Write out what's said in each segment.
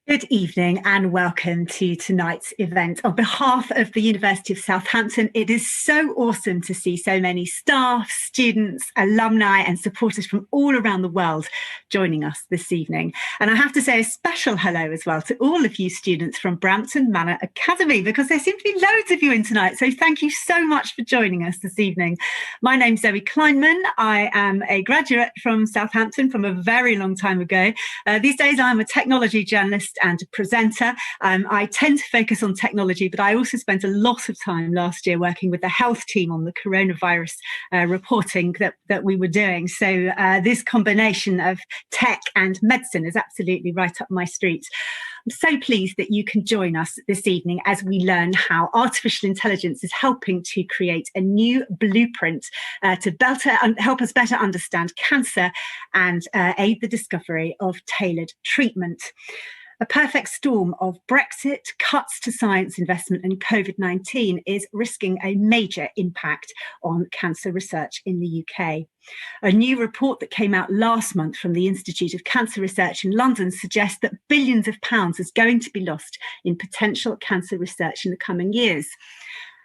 Good evening and welcome to tonight's event. On behalf of the University of Southampton, it is so awesome to see so many staff, students, alumni and supporters from all around the world joining us this evening. And I have to say a special hello as well to all of you students from Brampton Manor Academy, because there seem to be loads of you in tonight. So thank you so much for joining us this evening. My name's Zoe Kleinman. I am a graduate from Southampton from a very long time ago. These days I'm a technology journalist and a presenter. I tend to focus on technology, but I also spent a lot of time last year working with the health team on the coronavirus reporting that we were doing. So this combination of tech and medicine is absolutely right up my street. I'm so pleased that you can join us this evening as we learn how artificial intelligence is helping to create a new blueprint to help us better understand cancer and aid the discovery of tailored treatment. A perfect storm of Brexit, cuts to science investment and COVID-19 is risking a major impact on cancer research in the UK. A new report that came out last month from the Institute of Cancer Research in London suggests that billions of pounds is going to be lost in potential cancer research in the coming years.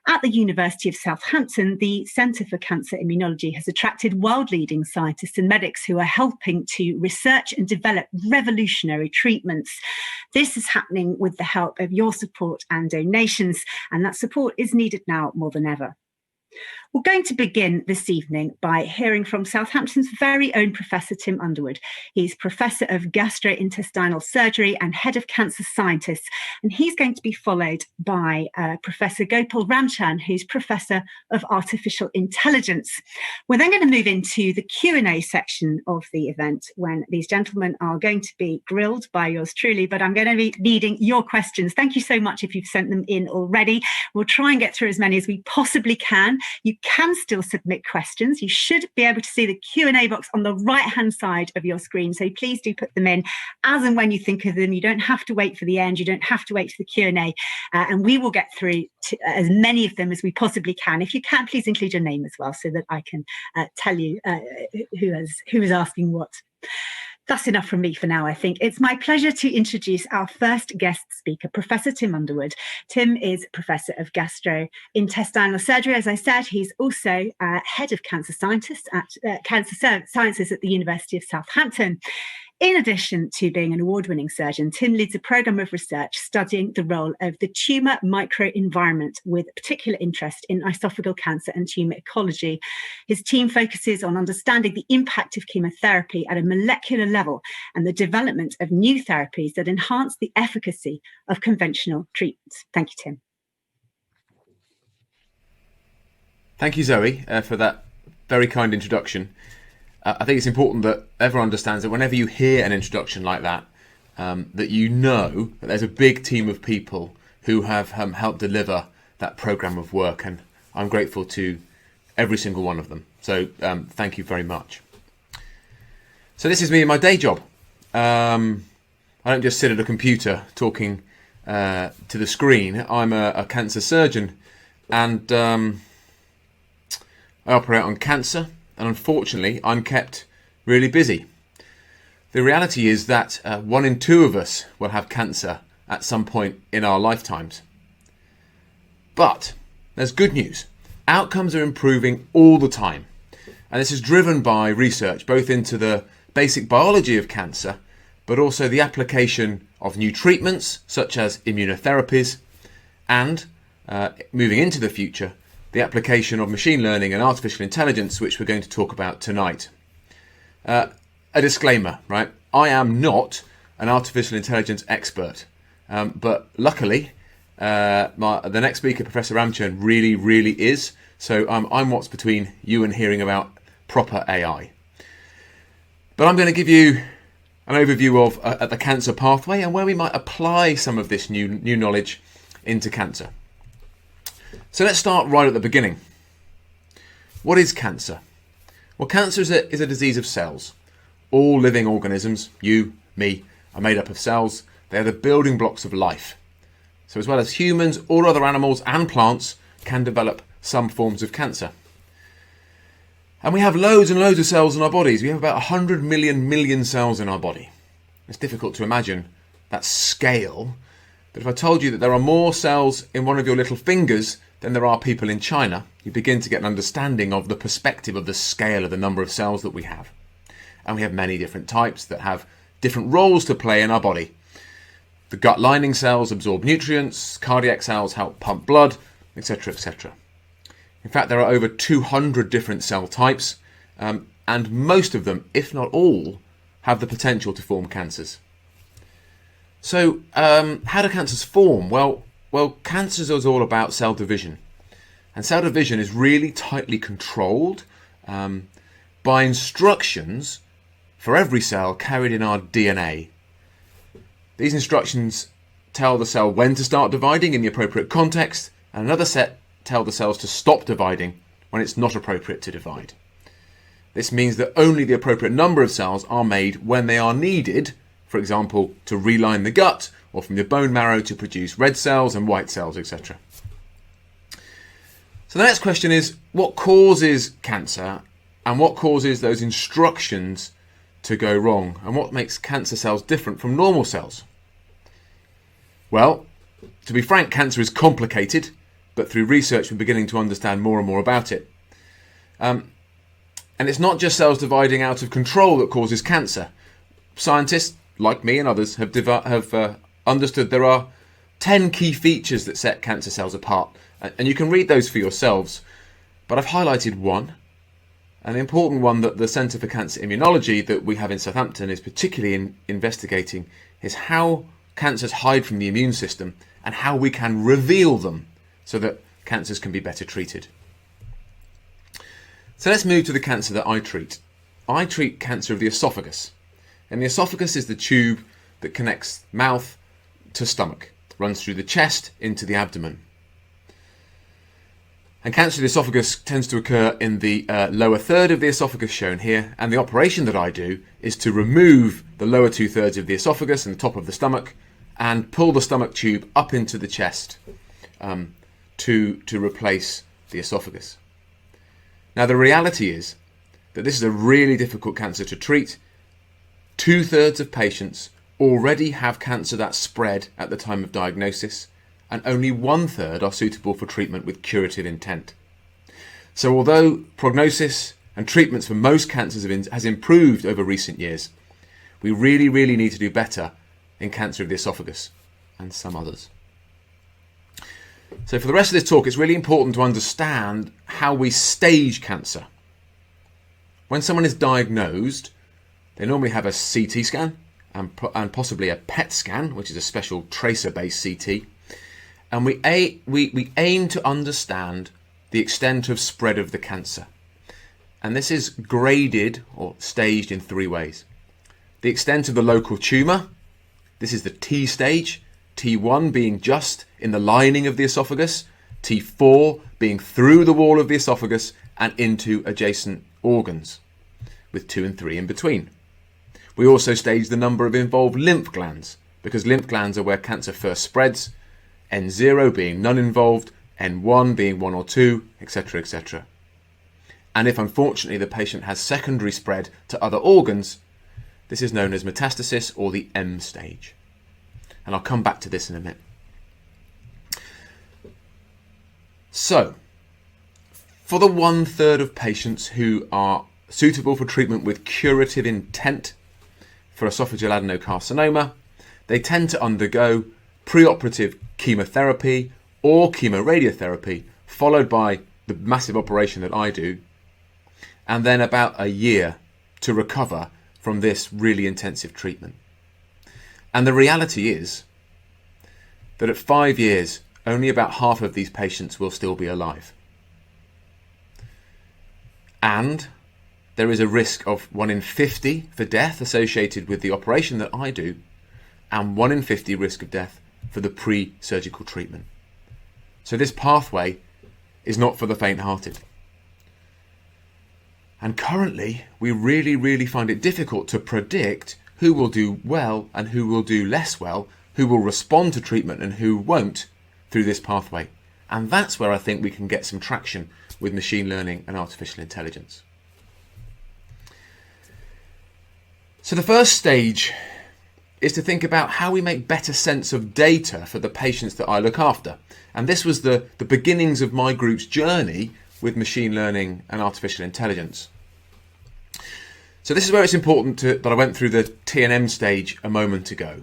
At the University of Southampton, the Centre for Cancer Immunology has attracted world-leading scientists and medics who are helping to research and develop revolutionary treatments. This is happening with the help of your support and donations, and that support is needed now more than ever. We're going to begin this evening by hearing from Southampton's very own Professor Tim Underwood. He's Professor of Gastrointestinal Surgery and Head of Cancer Scientists, and he's going to be followed by Professor Gopal Ramchurn, who's Professor of Artificial Intelligence. We're then going to move into the Q&A section of the event when these gentlemen are going to be grilled by yours truly, but I'm going to be needing your questions. Thank you so much if you've sent them in already. We'll try and get through as many as we possibly can. You can still submit questions. You should be able to see the Q&A box on the right-hand side of your screen. So please do put them in as and when you think of them. You don't have to wait for the end. You don't have to wait for the Q&A. And we will get through to as many of them as we possibly can. If you can, please include your name as well so that I can tell you who is asking what. That's enough from me for now, I think. It's my pleasure to introduce our first guest speaker, Professor Tim Underwood. Tim is Professor of Gastrointestinal Surgery. As I said, he's also Head of Cancer Scientists at Cancer Sciences at the University of Southampton. In addition to being an award-winning surgeon, Tim leads a programme of research studying the role of the tumour microenvironment with particular interest in esophageal cancer and tumour ecology. His team focuses on understanding the impact of chemotherapy at a molecular level and the development of new therapies that enhance the efficacy of conventional treatments. Thank you, Tim. Thank you, Zoe, for that very kind introduction. I think it's important that everyone understands that whenever you hear an introduction like that, that you know that there's a big team of people who have helped deliver that programme of work, and I'm grateful to every single one of them. So thank you very much. So this is me in my day job. I don't just sit at a computer talking to the screen. I'm a cancer surgeon, and I operate on cancer. And unfortunately, I'm kept really busy. The reality is that 1 in 2 of us will have cancer at some point in our lifetimes. But there's good news. Outcomes are improving all the time. And this is driven by research, both into the basic biology of cancer, but also the application of new treatments, such as immunotherapies, and moving into the future, the application of machine learning and artificial intelligence, which we're going to talk about tonight. A disclaimer, right? I am not an artificial intelligence expert, but luckily, the next speaker, Professor Ramchurn, really is. So I'm what's between you and hearing about proper AI. But I'm going to give you an overview of the cancer pathway and where we might apply some of this new knowledge into cancer. So let's start right at the beginning. What is cancer? Well, cancer is a disease of cells. All living organisms, you, me, are made up of cells. They are the building blocks of life. So as well as humans, all other animals and plants can develop some forms of cancer. And we have loads and loads of cells in our bodies. We have about 100 million cells in our body. It's difficult to imagine that scale, but if I told you that there are more cells in one of your little fingers than there are people in China, you begin to get an understanding of the perspective of the scale of the number of cells that we have. And we have many different types that have different roles to play in our body. The gut lining cells absorb nutrients, cardiac cells help pump blood, etc., etc. In fact, there are over 200 different cell types, and most of them, if not all, have the potential to form cancers. So, how do cancers form? Well, cancers is all about cell division. And cell division is really tightly controlled by instructions for every cell carried in our DNA. These instructions tell the cell when to start dividing in the appropriate context, and another set tell the cells to stop dividing when it's not appropriate to divide. This means that only the appropriate number of cells are made when they are needed, for example, to reline the gut or from the bone marrow to produce red cells and white cells, etc. So the next question is, what causes cancer and what causes those instructions to go wrong, and what makes cancer cells different from normal cells? Well, to be frank, cancer is complicated, but through research we're beginning to understand more and more about it. And it's not just cells dividing out of control that causes cancer. Scientists, like me and others, have understood there are 10 key features that set cancer cells apart. And you can read those for yourselves, but I've highlighted one. And the important one that the Centre for Cancer Immunology that we have in Southampton is particularly investigating is how cancers hide from the immune system and how we can reveal them so that cancers can be better treated. So let's move to the cancer that I treat. I treat cancer of the esophagus. And the esophagus is the tube that connects mouth to stomach, runs through the chest into the abdomen. And cancer of the esophagus tends to occur in the lower third of the esophagus shown here, and the operation that I do is to remove the lower 2/3 of the esophagus and the top of the stomach and pull the stomach tube up into the chest to replace the esophagus. Now the reality is that this is a really difficult cancer to treat. 2/3 of patients already have cancer that's spread at the time of diagnosis, and only 1/3 are suitable for treatment with curative intent. So although prognosis and treatments for most cancers has improved over recent years, we really need to do better in cancer of the esophagus and some others. So for the rest of this talk, it's really important to understand how we stage cancer. When someone is diagnosed, they normally have a CT scan and possibly a PET scan, which is a special tracer-based CT. And we aim to understand the extent of spread of the cancer. And this is graded or staged in 3 ways. The extent of the local tumour, this is the T stage, T1 being just in the lining of the esophagus, T4 being through the wall of the esophagus and into adjacent organs, with 2 and 3 in between. We also stage the number of involved lymph glands, because lymph glands are where cancer first spreads, N0 being none involved, N1 being 1 or 2, etc., etc. And if unfortunately the patient has secondary spread to other organs, this is known as metastasis or the M stage. And I'll come back to this in a minute. So, for the 1/3 of patients who are suitable for treatment with curative intent for esophageal adenocarcinoma, they tend to undergo preoperative chemotherapy or chemoradiotherapy, followed by the massive operation that I do, and then about a year to recover from this really intensive treatment. And the reality is that at 5 years, only about half of these patients will still be alive. And there is a risk of 1 in 50 for death associated with the operation that I do, and 1 in 50 risk of death for the pre-surgical treatment. So this pathway is not for the faint-hearted. And currently, we really find it difficult to predict who will do well and who will do less well, who will respond to treatment and who won't through this pathway. And that's where I think we can get some traction with machine learning and artificial intelligence. So the first stage is to think about how we make better sense of data for the patients that I look after. And this was the beginnings of my group's journey with machine learning and artificial intelligence. So this is where it's important that I went through the T&M stage a moment ago.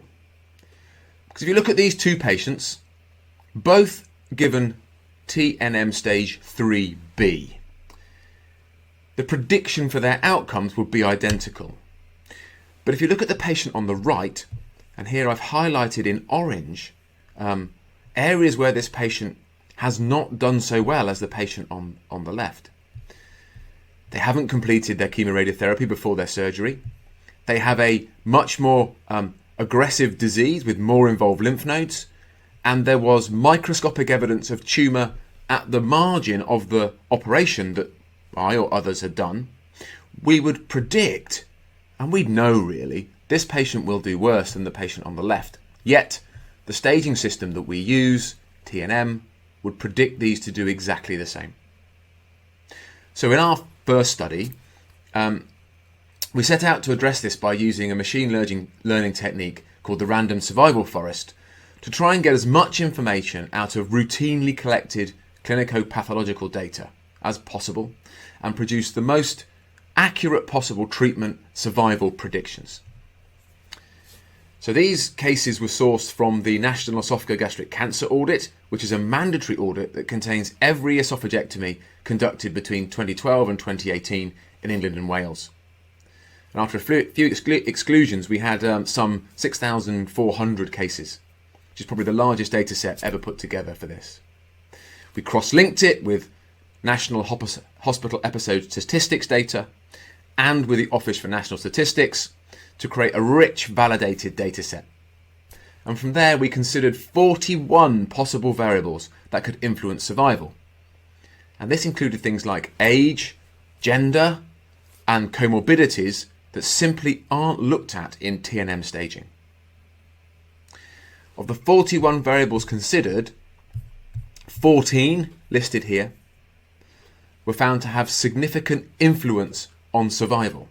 Because if you look at these two patients, both given T&M stage 3B, the prediction for their outcomes would be identical. But if you look at the patient on the right, and here I've highlighted in orange areas where this patient has not done so well as the patient on the left. They haven't completed their chemoradiotherapy before their surgery. They have a much more aggressive disease with more involved lymph nodes, and there was microscopic evidence of tumour at the margin of the operation that I or others had done. We would predict, and we'd know really, this patient will do worse than the patient on the left. Yet, the staging system that we use, T&M, would predict these to do exactly the same. So in our first study, we set out to address this by using a machine learning technique called the random survival forest to try and get as much information out of routinely collected clinico-pathological data as possible and produce the most accurate possible treatment survival predictions. So these cases were sourced from the National Esophagogastric Cancer Audit, which is a mandatory audit that contains every esophagectomy conducted between 2012 and 2018 in England and Wales. And after a few exclusions, we had some 6,400 cases, which is probably the largest data set ever put together for this. We cross-linked it with National Hospital Episode Statistics data and with the Office for National Statistics to create a rich, validated data set. And from there, we considered 41 possible variables that could influence survival. And this included things like age, gender, and comorbidities that simply aren't looked at in T&M staging. Of the 41 variables considered, 14, listed here, were found to have significant influence on survival.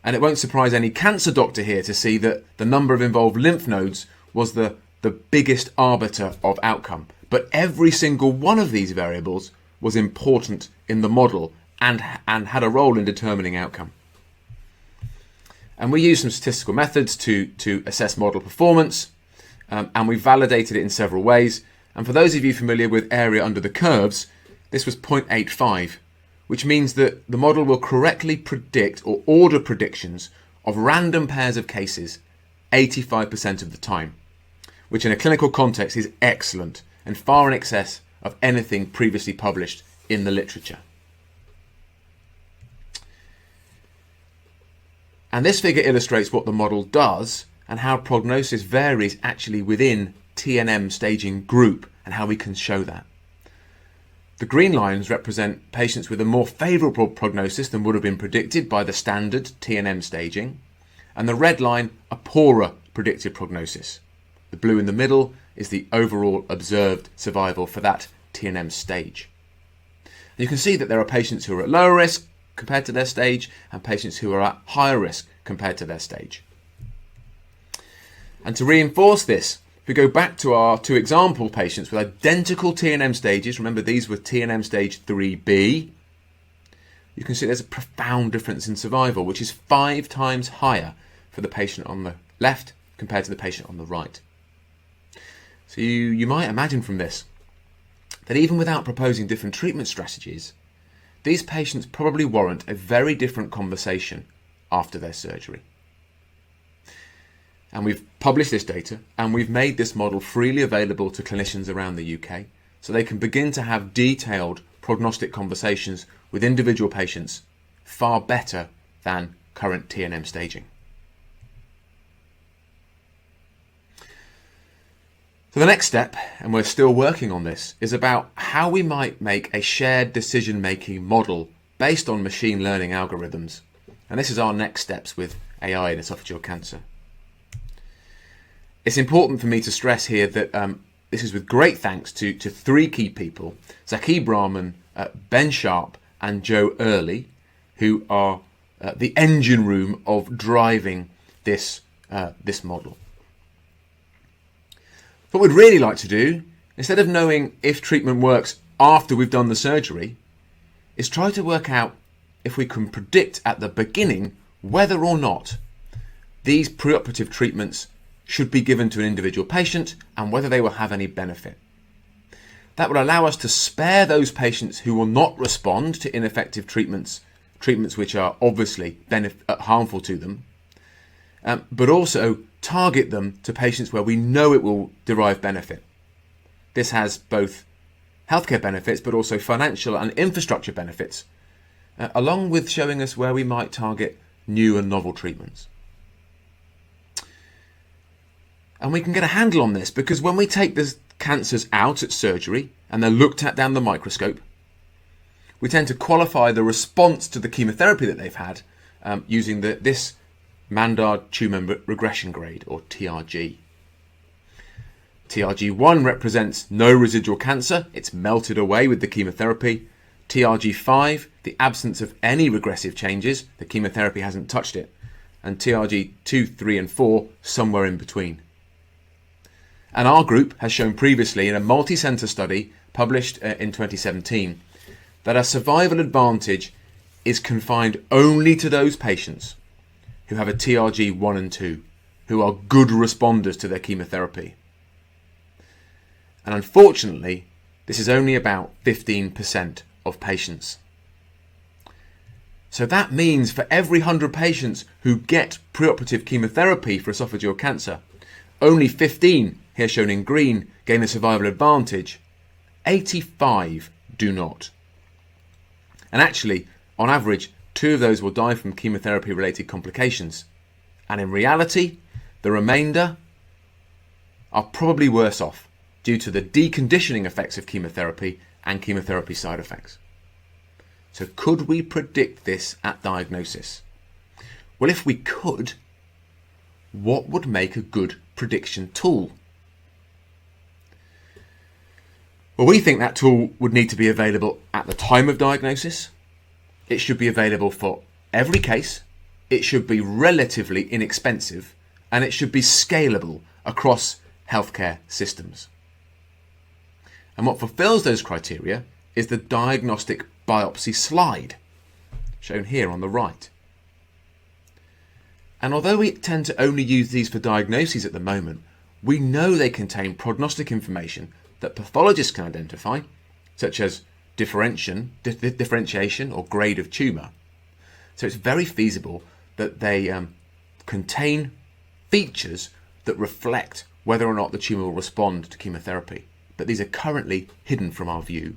And it won't surprise any cancer doctor here to see that the number of involved lymph nodes was the biggest arbiter of outcome. But every single one of these variables was important in the model and had a role in determining outcome. And we used some statistical methods to assess model performance, and we validated it in several ways. And for those of you familiar with area under the curves, this was 0.85, which means that the model will correctly predict or order predictions of random pairs of cases 85% of the time, which in a clinical context is excellent and far in excess of anything previously published in the literature. And this figure illustrates what the model does and how prognosis varies actually within T&M staging group and how we can show that. The green lines represent patients with a more favourable prognosis than would have been predicted by the standard T&M staging, and the red line a poorer predicted prognosis. The blue in the middle is the overall observed survival for that T&M stage. And you can see that there are patients who are at lower risk compared to their stage and patients who are at higher risk compared to their stage. And to reinforce this, if we go back to our two example patients with identical T&M stages, remember these were T&M stage 3B, you can see there's a profound difference in survival, which is 5 times higher for the patient on the left compared to the patient on the right. So you might imagine from this that even without proposing different treatment strategies, these patients probably warrant a very different conversation after their surgery. And we've published this data and we've made this model freely available to clinicians around the UK so they can begin to have detailed prognostic conversations with individual patients far better than current T&M staging. So the next step, and we're still working on this, is about how we might make a shared decision-making model based on machine learning algorithms. And this is our next steps with AI in esophageal cancer. It's important for me to stress here that this is with great thanks to 3 key people, Zaki Brahman, Ben Sharp and Joe Early, who are the engine room of driving this this model. What we'd really like to do, instead of knowing if treatment works after we've done the surgery, is try to work out if we can predict at the beginning whether or not these preoperative treatments should be given to an individual patient and whether they will have any benefit. That will allow us to spare those patients who will not respond to ineffective treatments which are obviously harmful to them, but also target them to patients where we know it will derive benefit. This has both healthcare benefits but also financial and infrastructure benefits, along with showing us where we might target new and novel treatments. And we can get a handle on this because when we take the cancers out at surgery and they're looked at down the microscope, we tend to qualify the response to the chemotherapy that they've had using this Mandar tumor regression grade, or TRG. TRG1 represents no residual cancer, it's melted away with the chemotherapy. TRG5, the absence of any regressive changes, the chemotherapy hasn't touched it. And TRG2, 3 and 4, somewhere in between. And our group has shown previously in a multi-centre study published in 2017 that a survival advantage is confined only to those patients who have a TRG 1 and 2, who are good responders to their chemotherapy. And unfortunately, this is only about 15% of patients. So that means for every 100 patients who get preoperative chemotherapy for esophageal cancer, only 15, here shown in green, gain a survival advantage. 85 do not. And actually, on average, 2 of those will die from chemotherapy-related complications. And in reality, the remainder are probably worse off due to the deconditioning effects of chemotherapy and chemotherapy side effects. So could we predict this at diagnosis? Well, if we could, what would make a good prediction tool? Well, we think that tool would need to be available at the time of diagnosis. It should be available for every case. It should be relatively inexpensive, and it should be scalable across healthcare systems. And what fulfills those criteria is the diagnostic biopsy slide, shown here on the right. And although we tend to only use these for diagnoses at the moment, we know they contain prognostic information that pathologists can identify, such as differentiation or grade of tumour. So it's very feasible that they contain features that reflect whether or not the tumour will respond to chemotherapy. But these are currently hidden from our view.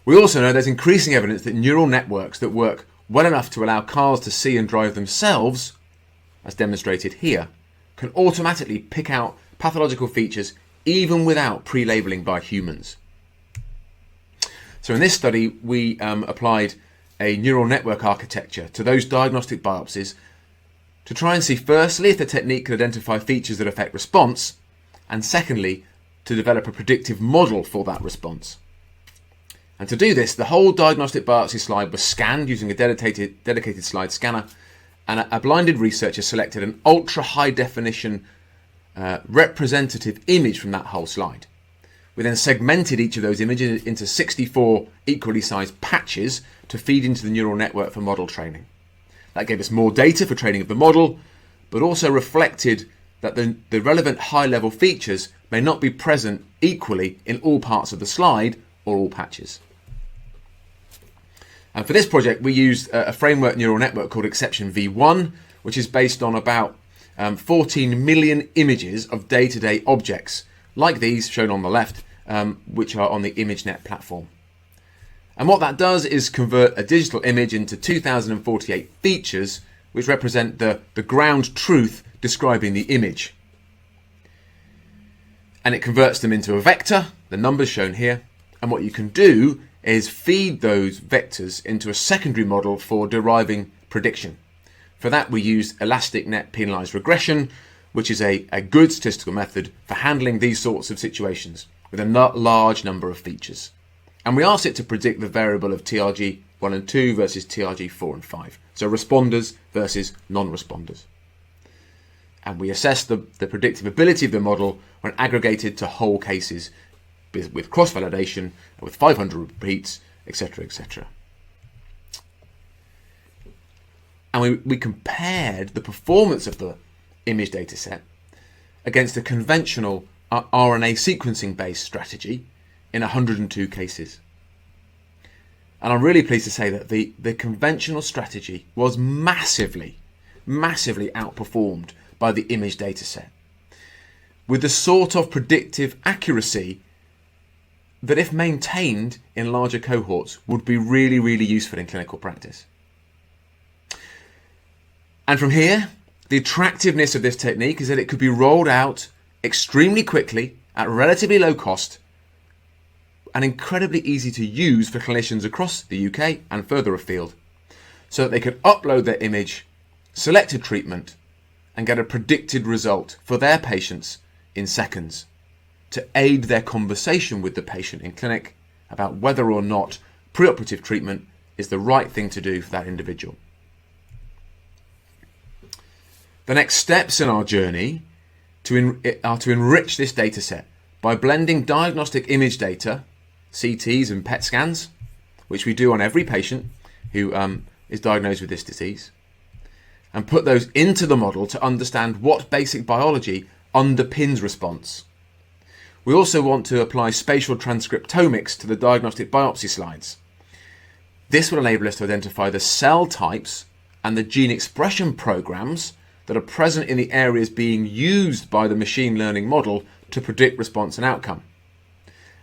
We also know there's increasing evidence that neural networks that work well enough to allow cars to see and drive themselves, as demonstrated here, can automatically pick out pathological features even without pre-labelling by humans. So in this study, we applied a neural network architecture to those diagnostic biopsies to try and see, firstly, if the technique could identify features that affect response, and secondly, to develop a predictive model for that response. And to do this, the whole diagnostic biopsy slide was scanned using a dedicated slide scanner, and a blinded researcher selected an ultra-high definition representative image from that whole slide. We then segmented each of those images into 64 equally sized patches to feed into the neural network for model training. That gave us more data for training of the model, but also reflected that the relevant high-level features may not be present equally in all parts of the slide or all patches. And for this project, we used a framework neural network called Exception V1, which is based on about 14 million images of day-to-day objects, like these shown on the left, which are on the ImageNet platform. And what that does is convert a digital image into 2048 features, which represent the ground truth describing the image. And it converts them into a vector, the numbers shown here. And what you can do is feed those vectors into a secondary model for deriving prediction. For that, we used elastic net penalized regression, which is a good statistical method for handling these sorts of situations with a large number of features. And we asked it to predict the variable of TRG 1 and 2 versus TRG 4 and 5. So responders versus non-responders. And we assess the predictive ability of the model when aggregated to whole cases with cross-validation, with 500 repeats, etc., etc. And we compared the performance of the image data set against a conventional RNA sequencing-based strategy in 102 cases. And I'm really pleased to say that the conventional strategy was massively outperformed by the image data set, with the sort of predictive accuracy that, if maintained in larger cohorts, would be really, really useful in clinical practice. And from here, the attractiveness of this technique is that it could be rolled out extremely quickly at relatively low cost and incredibly easy to use for clinicians across the UK and further afield, so that they could upload their image, select a treatment, and get a predicted result for their patients in seconds to aid their conversation with the patient in clinic about whether or not preoperative treatment is the right thing to do for that individual. The next steps in our journey are to enrich this data set by blending diagnostic image data, CTs and PET scans, which we do on every patient who is diagnosed with this disease, and put those into the model to understand what basic biology underpins response. We also want to apply spatial transcriptomics to the diagnostic biopsy slides. This will enable us to identify the cell types and the gene expression programs that are present in the areas being used by the machine learning model to predict response and outcome.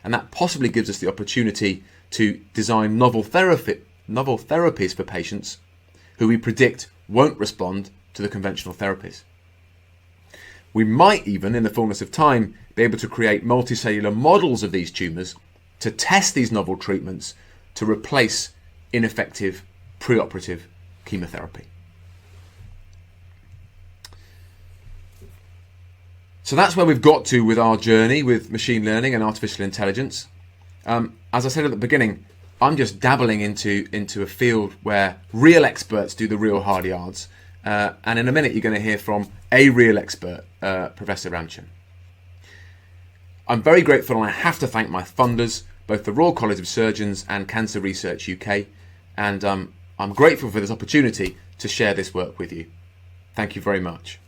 And that possibly gives us the opportunity to design novel therapies for patients who we predict won't respond to the conventional therapies. We might even, in the fullness of time, be able to create multicellular models of these tumours to test these novel treatments to replace ineffective preoperative chemotherapy. So that's where we've got to with our journey with machine learning and artificial intelligence. As I said at the beginning, I'm just dabbling into a field where real experts do the real hard yards. And in a minute, you're going to hear from a real expert, Professor Ramchurn. I'm very grateful, and I have to thank my funders, both the Royal College of Surgeons and Cancer Research UK. And I'm grateful for this opportunity to share this work with you. Thank you very much.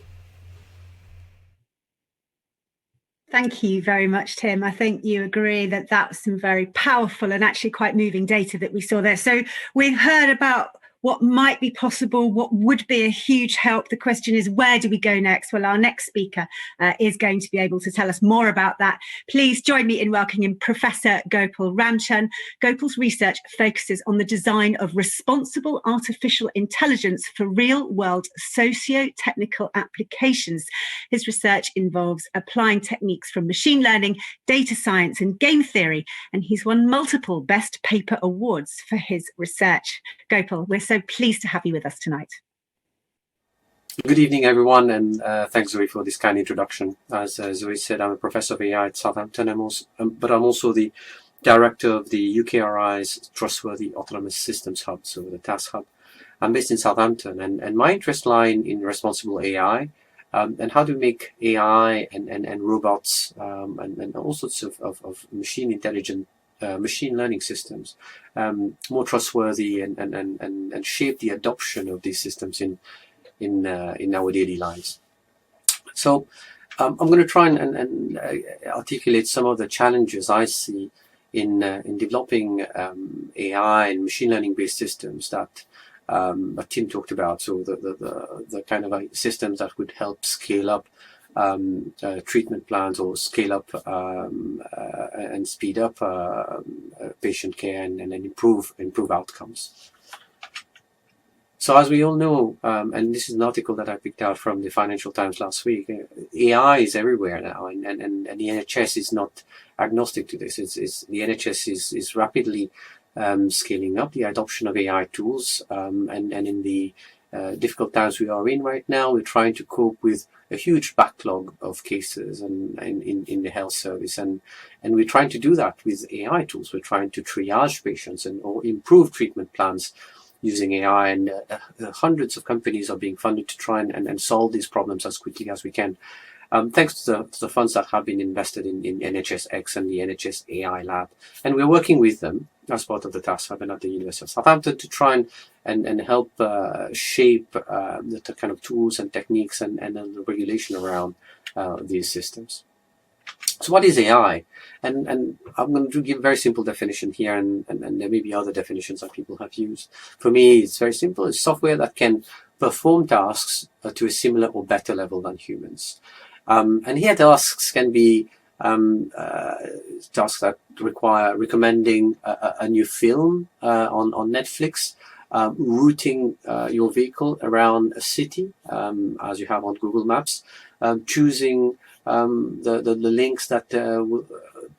Thank you very much, Tim. I think you agree that that's some very powerful and actually quite moving data that we saw there. So we've heard about what might be possible, what would be a huge help. The question is, where do we go next? Well, our next speaker is going to be able to tell us more about that. Please join me in welcoming Professor Gopal Ramchurn. Gopal's research focuses on the design of responsible artificial intelligence for real-world socio-technical applications. His research involves applying techniques from machine learning, data science, and game theory, and he's won multiple Best Paper awards for his research. Gopal, we're so pleased to have you with us tonight. Good evening, everyone, and thanks, Zoe, for this kind introduction. As Zoe said, I'm a professor of AI at Southampton, but I'm also the director of the UKRI's Trustworthy Autonomous Systems Hub, so the TAS Hub. I'm based in Southampton, and my interests lie in responsible AI and how to make AI and robots and all sorts of machine learning systems more trustworthy and shape the adoption of these systems in our daily lives. So I'm going to try and articulate some of the challenges I see in developing AI and machine learning based systems that Tim talked about. So the kind of systems that would help scale up treatment plans or scale up and speed up patient care and improve outcomes. So as we all know, and this is an article that I picked out from the Financial Times last week, AI is everywhere now, and the NHS is not agnostic to this. The NHS is rapidly scaling up the adoption of AI tools, and in the difficult times we are in right now. We're trying to cope with a huge backlog of cases and in the health service, and we're trying to do that with AI tools. We're trying to triage patients or improve treatment plans using AI, and hundreds of companies are being funded to try and solve these problems as quickly as we can. Thanks to the funds that have been invested in NHSX and the NHS AI Lab. And we're working with them as part of the task hub and at the University of Southampton to try and help shape the kind of tools and techniques and the regulation around these systems. So what is AI? And I'm going to give a very simple definition here, and there may be other definitions that people have used. For me, it's very simple. It's software that can perform tasks to a similar or better level than humans. And here tasks can be tasks that require recommending a new film on Netflix, routing your vehicle around a city, as you have on Google Maps, choosing the links that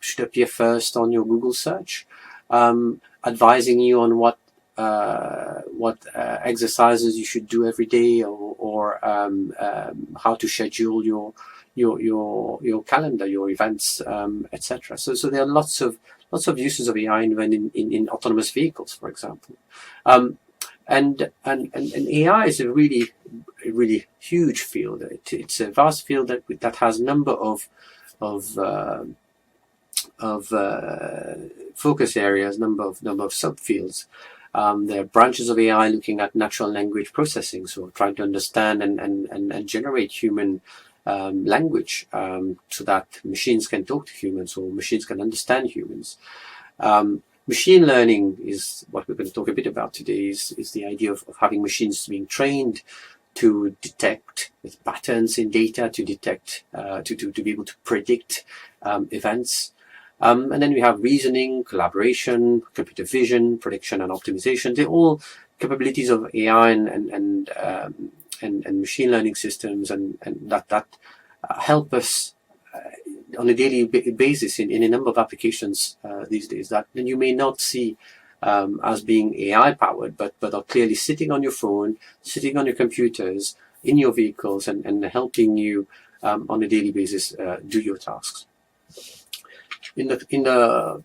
should appear first on your Google search, advising you on what exercises you should do every day, or how to schedule your calendar, your events, etc. So there are lots of uses of AI in autonomous vehicles, for example. And AI is a really huge field. It's a vast field that has a number of focus areas, number of subfields. There are branches of AI looking at natural language processing, so trying to understand and generate human language, so that machines can talk to humans or machines can understand humans. Machine learning is what we're going to talk a bit about today, is the idea of having machines being trained to detect with patterns in data, to detect, to be able to predict events. And then we have reasoning, collaboration, computer vision, prediction and optimization. They're all capabilities of AI and machine learning systems, and that help us on a daily basis in a number of applications these days that you may not see as being AI powered, but are clearly sitting on your phone, sitting on your computers, in your vehicles, and helping you on a daily basis do your tasks. In the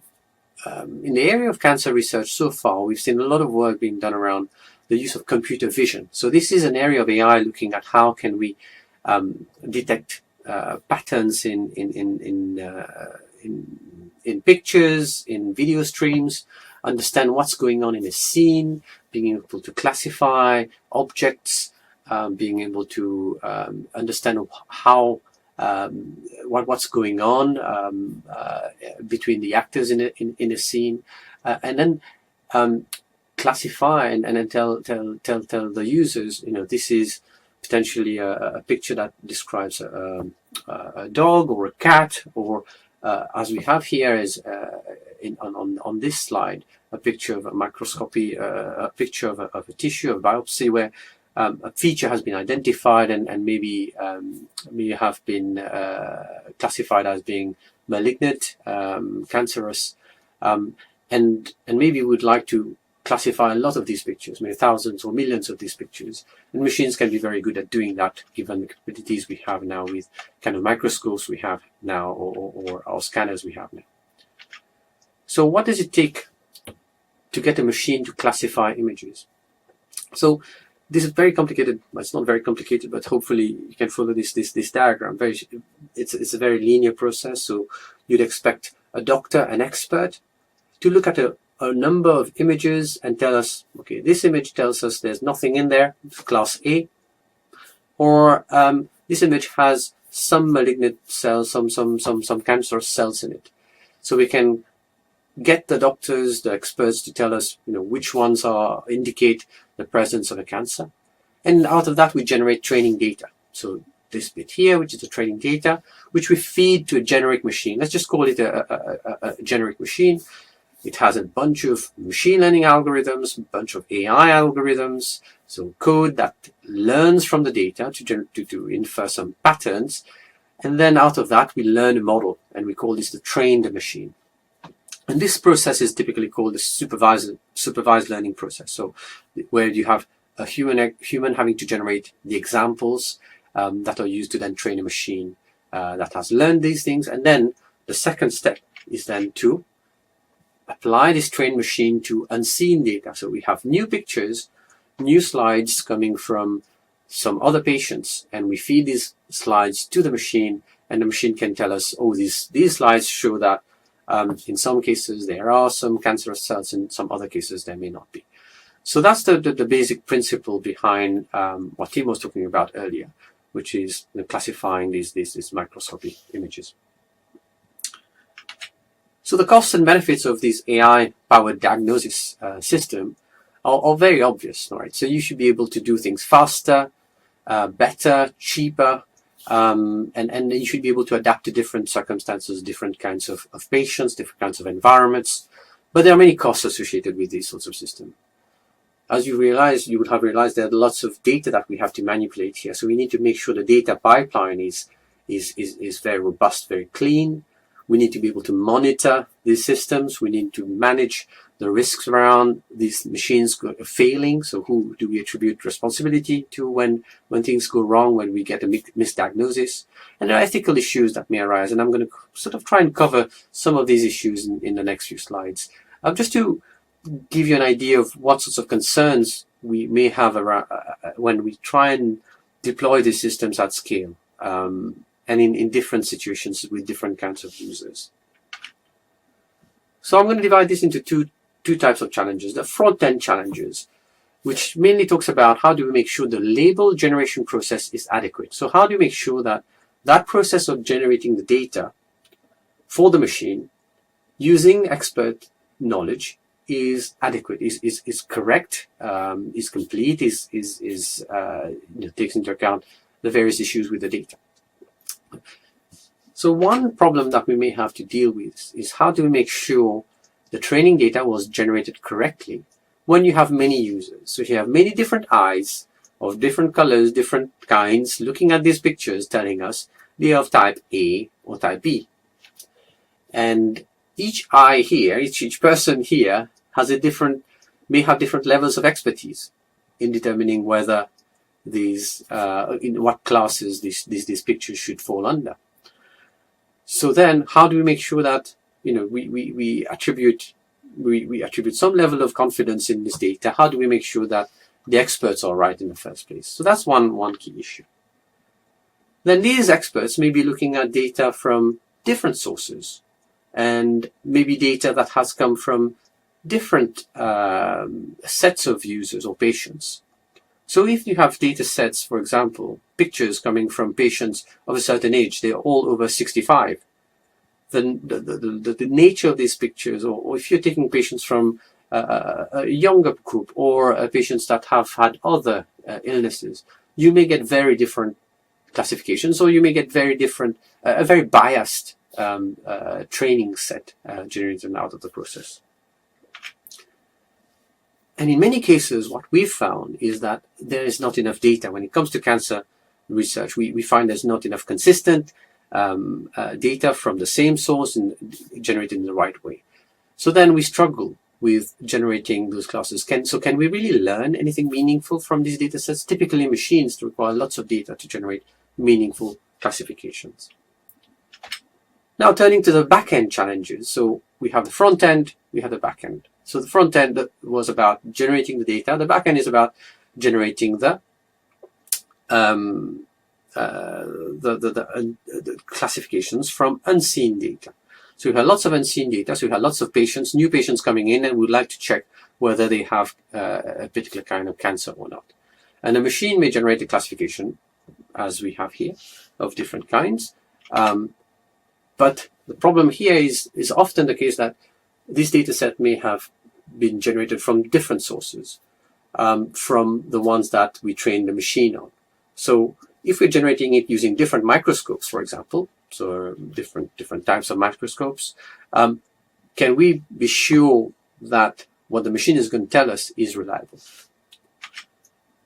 area of cancer research so far, we've seen a lot of work being done around the use of computer vision. So this is an area of AI looking at how can we detect patterns in pictures, in video streams, understand what's going on in a scene, being able to classify objects, being able to understand how what's going on between the actors in a scene, and then classify and then tell the users, this is potentially a picture that describes a dog or a cat, or as we have here is on this slide, a picture of a microscopy, a picture of a tissue, a biopsy, where a feature has been identified and maybe have been classified as being malignant, cancerous, and maybe we'd like to classify a lot of these pictures, maybe thousands or millions of these pictures. And machines can be very good at doing that, given the capabilities we have now with kind of microscopes we have now, or scanners we have now. So what does it take to get a machine to classify images? So this is very complicated. It's not very complicated, but hopefully you can follow this diagram. It's a very linear process. So you'd expect a doctor, an expert, to look at a number of images and tell us, okay, this image tells us there's nothing in there, class A, or this image has some malignant cells, some cancerous cells in it. So we can get the doctors, the experts, to tell us, which ones indicate the presence of a cancer, and out of that we generate training data. So this bit here, which is the training data, which we feed to a generic machine. Let's just call it a generic machine. It has a bunch of machine learning algorithms, a bunch of AI algorithms, so code that learns from the data to infer some patterns, and then out of that we learn a model, and we call this the trained machine. And this process is typically called the supervised learning process. So where you have a human having to generate the examples that are used to then train a machine that has learned these things. And then the second step is then to apply this trained machine to unseen data. So we have new pictures, new slides coming from some other patients, and we feed these slides to the machine, and the machine can tell us, oh, these slides show that in some cases there are some cancerous cells, in some other cases there may not be. So that's the basic principle behind what Tim was talking about earlier, which is classifying these microscopic images. So the costs and benefits of this AI-powered diagnosis system are very obvious, right? So you should be able to do things faster, better, cheaper, and you should be able to adapt to different circumstances, different kinds of patients, different kinds of environments. But there are many costs associated with these sorts of systems. As you would have realized there are lots of data that we have to manipulate here. So we need to make sure the data pipeline is very robust, very clean. We need to be able to monitor these systems. We need to manage the risks around these machines failing. So who do we attribute responsibility to when things go wrong, when we get a misdiagnosis? And there are ethical issues that may arise. And I'm going to sort of try and cover some of these issues in the next few slides. Just to give you an idea of what sorts of concerns we may have around, when we try and deploy these systems at scale. And in different situations with different kinds of users. So I'm going to divide this into two types of challenges. The front-end challenges, which mainly talks about how do we make sure the label generation process is adequate. So how do we make sure that that process of generating the data for the machine using expert knowledge is adequate, is correct, is complete, takes into account the various issues with the data. So one problem that we may have to deal with is how do we make sure the training data was generated correctly when you have many users. So you have many different eyes of different colors, different kinds, looking at these pictures, telling us they are of type A or type B. And each eye here, each person here may have different levels of expertise in determining whether in what classes these pictures should fall under. So then, how do we make sure that we attribute some level of confidence in this data? How do we make sure that the experts are right in the first place? So that's one key issue. Then these experts may be looking at data from different sources, and maybe data that has come from different sets of users or patients. So if you have data sets, for example, pictures coming from patients of a certain age, they're all over 65, then the nature of these pictures, or if you're taking patients from a younger group or patients that have had other illnesses, you may get very different classifications, or you may get very different, a very biased training set generated out of the process. And in many cases, what we've found is that there is not enough data. When it comes to cancer research, we find there's not enough consistent data from the same source and generated in the right way. So then we struggle with generating those classes. Can we really learn anything meaningful from these data sets? Typically, machines require lots of data to generate meaningful classifications. Now, turning to the back-end challenges. So we have the front end, we have the back end. So the front end was about generating the data. The back end is about generating the classifications from unseen data. So we have lots of unseen data. So we have lots of patients, new patients coming in, and we'd like to check whether they have a particular kind of cancer or not. And the machine may generate a classification, as we have here, of different kinds. But the problem here is often the case that this data set may have been generated from different sources, from the ones that we train the machine on. So if we're generating it using different microscopes, for example, so different types of microscopes, can we be sure that what the machine is going to tell us is reliable?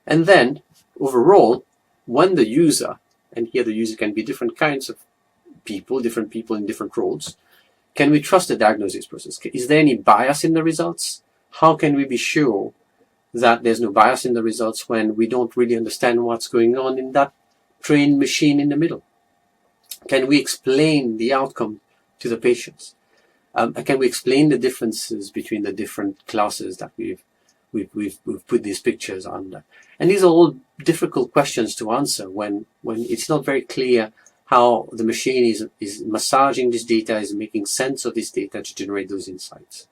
And then overall, when the user, and here the user can be different kinds of people, different people in different roles, can we trust the diagnosis process? Is there any bias in the results? How can we be sure that there's no bias in the results when we don't really understand what's going on in that trained machine in the middle? Can we explain the outcome to the patients? Can we explain the differences between the different classes that we've put these pictures under? And these are all difficult questions to answer when it's not very clear how the machine is massaging this data, is making sense of this data to generate those insights.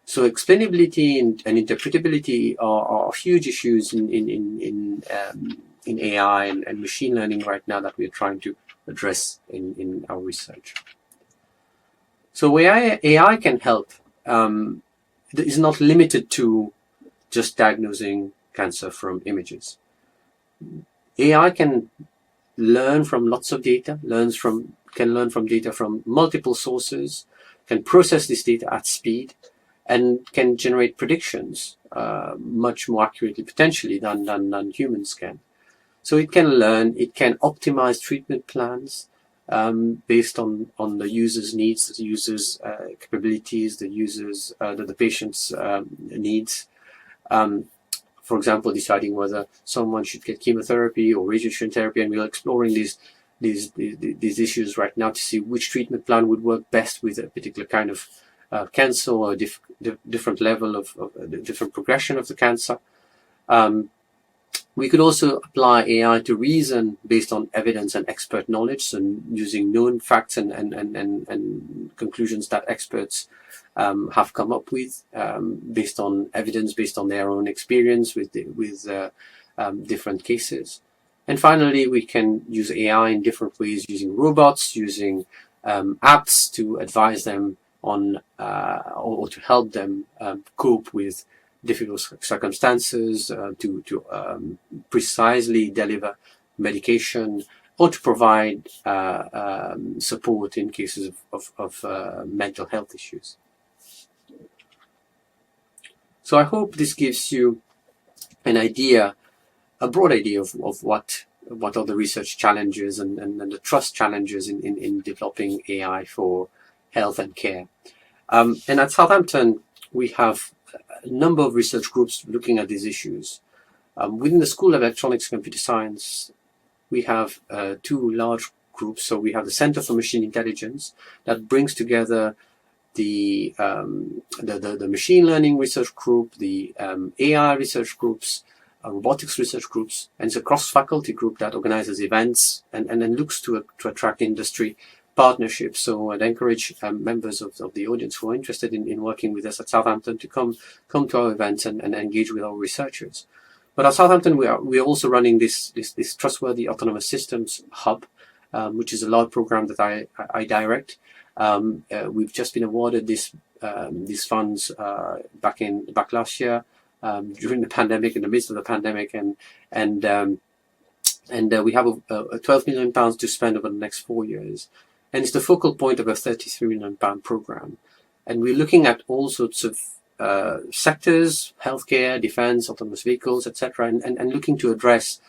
So explainability and interpretability are huge issues in AI and machine learning right now that we're trying to address in our research. So where AI can help is not limited to just diagnosing cancer from images. AI can learn from lots of data, can learn from data from multiple sources, can process this data at speed, and can generate predictions much more accurately, potentially, than humans can. So it can learn, it can optimize treatment plans based on the user's needs, the user's capabilities, the patient's needs. For example, deciding whether someone should get chemotherapy or radiation therapy, and we're exploring these issues right now to see which treatment plan would work best with a particular kind of cancer or a different level of different progression of the cancer. We could also apply AI to reason based on evidence and expert knowledge, so using known facts and conclusions that experts have come up with based on evidence, based on their own experience with different cases. And finally, we can use AI in different ways, using robots, using apps to advise them on or to help them cope with difficult circumstances, to precisely deliver medication, or to provide support in cases of mental health issues. So I hope this gives you an idea, a broad idea of what are the research challenges and the trust challenges in developing AI for health and care. And at Southampton, we have a number of research groups looking at these issues. Within the School of Electronics and Computer Science, we have two large groups. So we have the Center for Machine Intelligence that brings together the machine learning research group, the AI research groups, robotics research groups, and it's a cross-faculty group that organizes events and then looks to attract industry partnerships. So I'd encourage members of the audience who are interested in working with us at Southampton to come to our events and engage with our researchers. But at Southampton, we are also running this Trustworthy Autonomous Systems Hub, which is a large program that I direct. We've just been awarded these funds back last year during the pandemic, in the midst of the pandemic, and we have a £12 million to spend over the next 4 years, and it's the focal point of a £33 million program. And we're looking at all sorts of sectors: healthcare, defense, autonomous vehicles, etc., and looking to address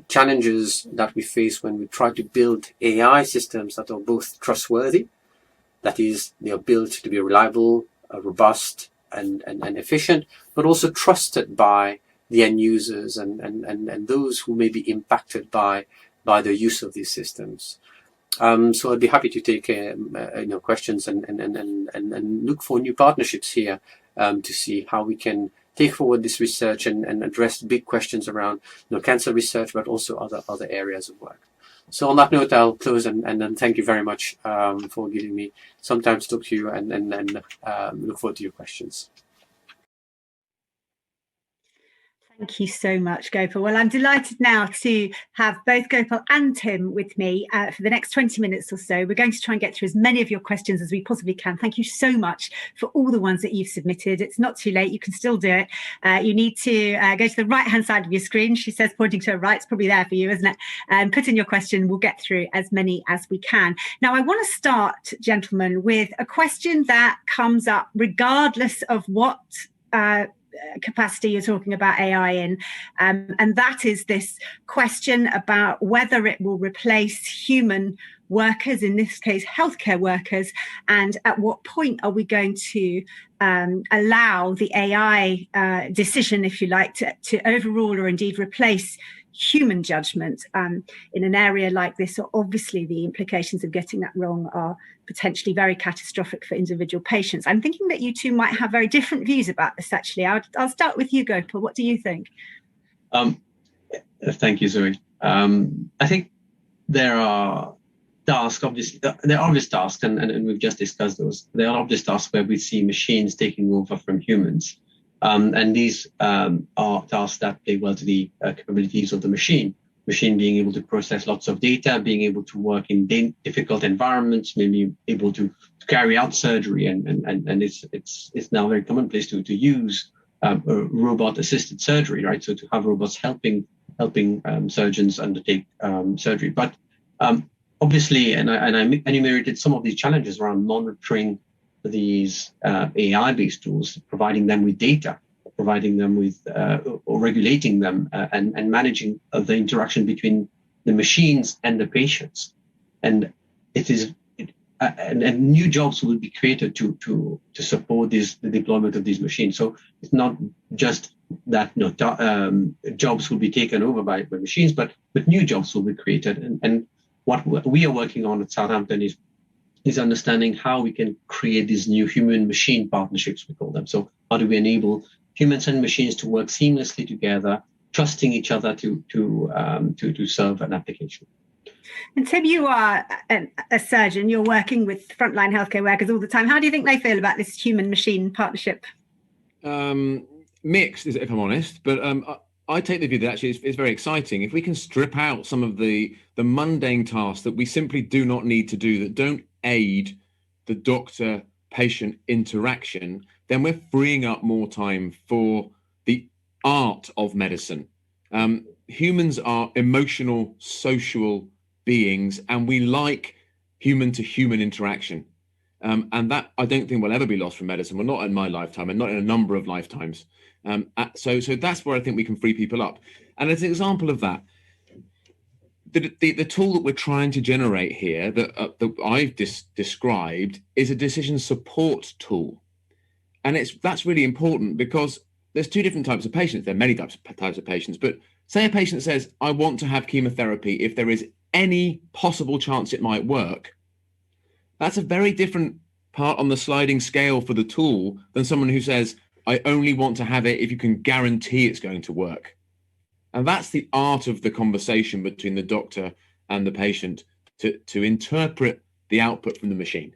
challenges that we face when we try to build AI systems that are both trustworthy, that is, they are built to be reliable, robust, and efficient, but also trusted by the end users and those who may be impacted by the use of these systems. So I'd be happy to take questions and look for new partnerships here to see how we can take forward this research and address big questions around cancer research, but also other areas of work. So on that note, I'll close and thank you very much for giving me some time to talk to you and look forward to your questions. Thank you so much, Gopal. Well, I'm delighted now to have both Gopal and Tim with me for the next 20 minutes or so. We're going to try and get through as many of your questions as we possibly can. Thank you so much for all the ones that you've submitted. It's not too late. You can still do it. You need to go to the right-hand side of your screen. She says, pointing to her right. It's probably there for you, isn't it? Put in your question. We'll get through as many as we can. Now, I want to start, gentlemen, with a question that comes up regardless of what capacity you're talking about AI in, and that is this question about whether it will replace human workers, in this case healthcare workers, and at what point are we going to allow the AI decision, if you like, to overrule or indeed replace human judgment in an area like this. So obviously the implications of getting that wrong are potentially very catastrophic for individual patients. I'm thinking that you two might have very different views about this, actually. I'll start with you, Gopal. What do you think? Thank you, Zoe. I think there are tasks, obviously, there are obvious tasks, and we've just discussed those. There are obvious tasks where we see machines taking over from humans. And these are tasks that play well to the capabilities of the machine. Machine being able to process lots of data, being able to work in difficult environments, maybe able to carry out surgery, and it's now very commonplace to use robot-assisted surgery, right? So to have robots helping surgeons undertake surgery. But obviously, and I enumerated some of these challenges around monitoring these AI-based tools, providing them with data, providing them with or regulating them, and managing the interaction between the machines and the patients. And and new jobs will be created to support the deployment of these machines. So it's not just that jobs will be taken over by machines, but new jobs will be created. And what we are working on at Southampton is understanding how we can create these new human-machine partnerships, we call them. So how do we enable humans and machines to work seamlessly together, trusting each other to serve an application? And Tim, you are a surgeon. You're working with frontline healthcare workers all the time. How do you think they feel about this human-machine partnership? Mixed, if I'm honest, but I take the view that actually it's very exciting. If we can strip out some of the mundane tasks that we simply do not need to do, that don't aid the doctor-patient interaction, then we're freeing up more time for the art of medicine. Humans are emotional, social beings, and we like human-to-human interaction. And that, I don't think, will ever be lost from medicine. Well, not in my lifetime, and not in a number of lifetimes. So that's where I think we can free people up. And as an example of that, the tool that we're trying to generate here, that I've described, is a decision support tool. And that's really important because there's two different types of patients. There are many types of patients, but say a patient says, I want to have chemotherapy if there is any possible chance it might work. That's a very different part on the sliding scale for the tool than someone who says, I only want to have it if you can guarantee it's going to work. And that's the art of the conversation between the doctor and the patient to interpret the output from the machine.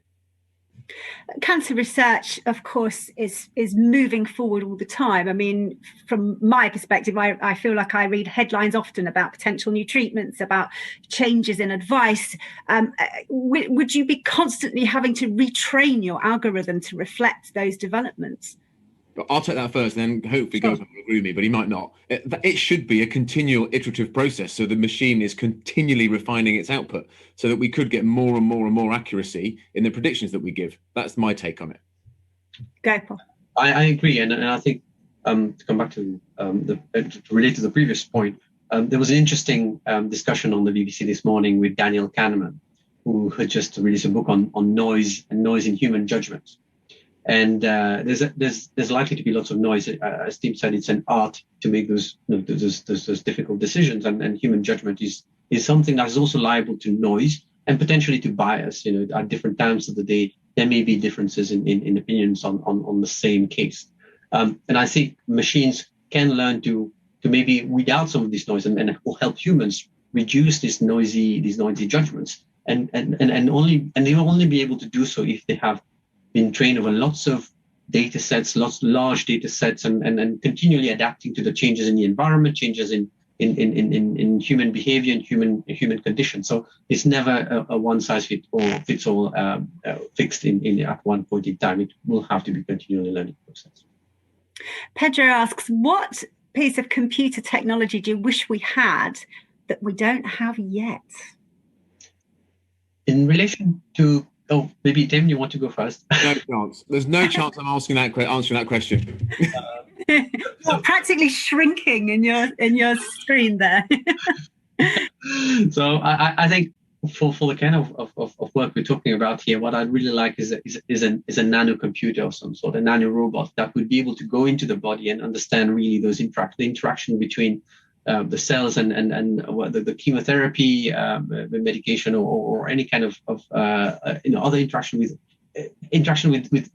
Cancer research, of course, is moving forward all the time. I mean, from my perspective, I feel like I read headlines often about potential new treatments, about changes in advice. Would you be constantly having to retrain your algorithm to reflect those developments? I'll take that first, and then hopefully Gopal will agree with me, but he might not. It should be a continual iterative process, so the machine is continually refining its output, so that we could get more and more and more accuracy in the predictions that we give. That's my take on it. Gopal. I agree, and I think to come back to to relate to the previous point, there was an interesting discussion on the BBC this morning with Daniel Kahneman, who had just released a book on noise and noise in human judgment. And there's likely to be lots of noise. As Tim said, it's an art to make those difficult decisions, and human judgment is something that is also liable to noise and potentially to bias. At different times of the day, there may be differences in opinions on the same case. And I think machines can learn to maybe weed out some of this noise and help humans reduce these noisy judgments. And they will only be able to do so if they have been trained over lots of data sets, large data sets, and continually adapting to the changes in the environment, changes in human behavior and human conditions. So it's never a one size fits all fixed at one point in time. It will have to be continually learning process. Pedro asks, what piece of computer technology do you wish we had that we don't have yet? In relation to maybe Tim, you want to go first? No chance. There's no chance I'm answering that question. You're practically shrinking in your screen there. So I think for the kind of work we're talking about here, what I'd really like is a nano computer of some sort, a nano robot that would be able to go into the body and understand really those the interaction between the cells and the chemotherapy, the medication, or any kind of other interaction with